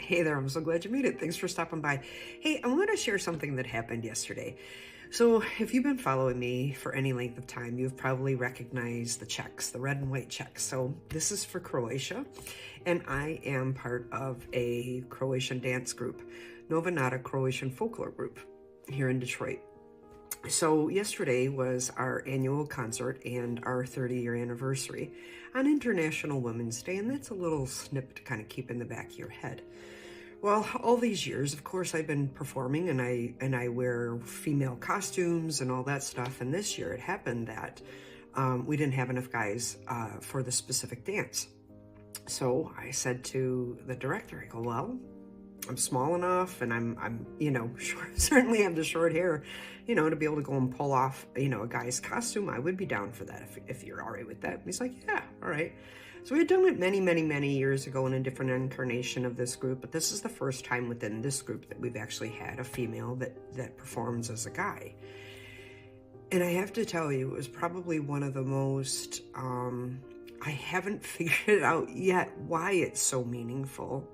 Hey there, I'm so glad you made it. Thanks for stopping by. Hey, I want to share something that happened yesterday. So, if you've been following me for any length of time, you've probably recognized the checks, the red and white checks. So, this is for Croatia, and I am part of a Croatian dance group, Nova Croatian Folklore group here in Detroit. So yesterday was our annual concert and our 30-year anniversary on International Women's Day, and that's a little snip to kind of keep in the back of your head. Well, all these years, of course, I've been performing, and I wear female costumes and all that stuff. And this year, it happened that we didn't have enough guys for the specific dance. So I said to the director, I go, well, I'm small enough, and I'm short, certainly have the short hair, to be able to go and pull off, a guy's costume. I would be down for that if you're all right with that. And he's like, yeah, all right. So we had done it many, many, many years ago in a different incarnation of this group, but this is the first time within this group that we've actually had a female that performs as a guy. And I have to tell you, it was probably one of the most, I haven't figured it out yet why it's so meaningful.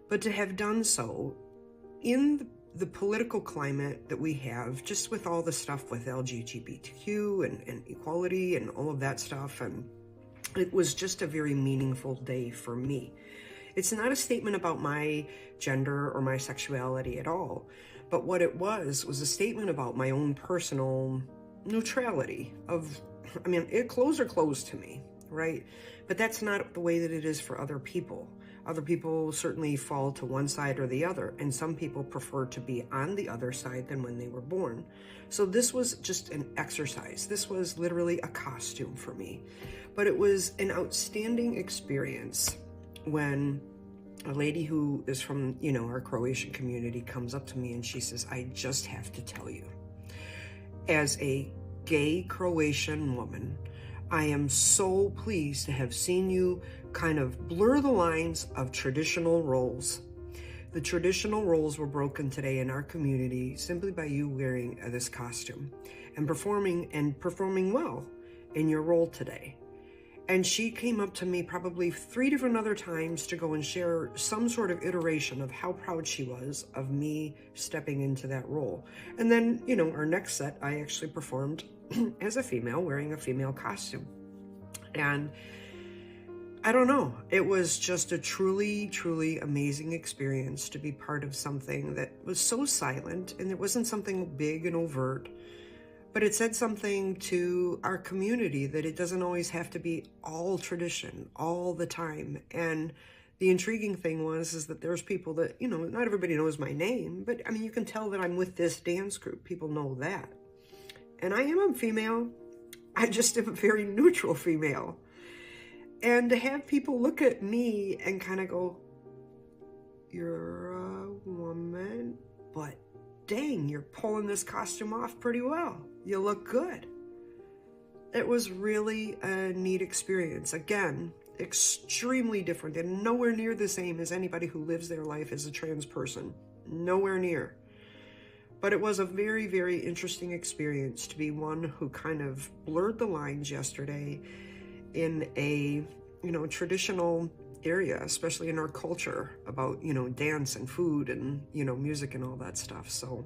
But to have done so in the political climate that we have, just with all the stuff with LGBTQ and equality and all of that stuff, and it was just a very meaningful day for me. It's not a statement about my gender or my sexuality at all, but what it was a statement about my own personal neutrality of, clothes are clothes to me, right? But that's not the way that it is for other people. Other people certainly fall to one side or the other, and some people prefer to be on the other side than when they were born. So this was just an exercise. This was literally a costume for me. But it was an outstanding experience when a lady who is from, our Croatian community comes up to me and she says, I just have to tell you, as a gay Croatian woman, I am so pleased to have seen you kind of blur the lines of traditional roles. The traditional roles were broken today in our community simply by you wearing this costume and performing well in your role today. And she came up to me probably 3 different other times to go and share some sort of iteration of how proud she was of me stepping into that role. And then, our next set, I actually performed as a female wearing a female costume. And I don't know, it was just a truly, truly amazing experience to be part of something that was so silent, and it wasn't something big and overt, but it said something to our community that it doesn't always have to be all tradition all the time. And the intriguing thing is that there's people that, not everybody knows my name, but you can tell that I'm with this dance group. People know that. And I am a female. I just am a very neutral female. And to have people look at me and kind of go, you're a woman, but dang, you're pulling this costume off pretty well. You look good. It was really a neat experience. Again, extremely different and nowhere near the same as anybody who lives their life as a trans person. Nowhere near. But it was a very, very interesting experience to be one who kind of blurred the lines yesterday in a, traditional area, especially in our culture about, dance and food and, music and all that stuff. So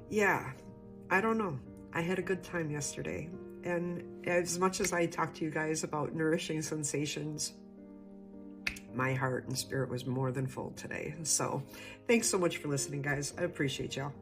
yeah, I don't know. I had a good time yesterday. And as much as I talked to you guys about nourishing sensations, my heart and spirit was more than full today. So thanks so much for listening, guys. I appreciate y'all.